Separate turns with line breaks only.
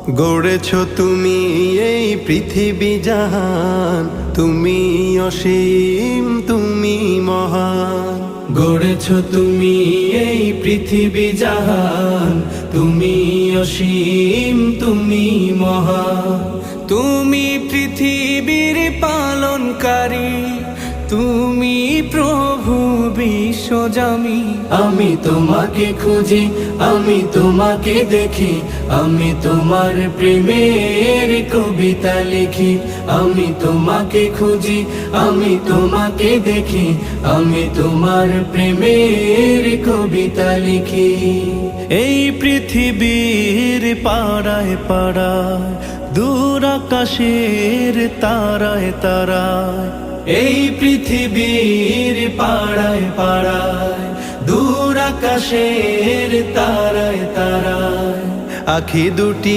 গড়েছ তুমি এই পৃথিবী জাহান, তুমি অসীম তুমি মহান।
গড়েছ তুমি এই পৃথিবী জাহান, তুমি অসীম তুমি মহান। তুমি পৃথিবীর পালনকারী, তুমি প্রভু বিশ্বজামি। আমি তোমাকে খুঁজি, আমি তোমাকে দেখি, আমি তোমার প্রেমের কবিতা লিখি। আমি তোমাকে খুঁজি, আমি তোমাকে দেখি, আমি তোমার প্রেমের কবিতা লিখি। এই পৃথিবীর পাড়ায় পাড়ায়, দূর আকাশের তারায় তারায়, এই পৃথিবীর পাড়ায় পাড়ায়, দূর আকাশের তারায় তারায়,
আখি দুটি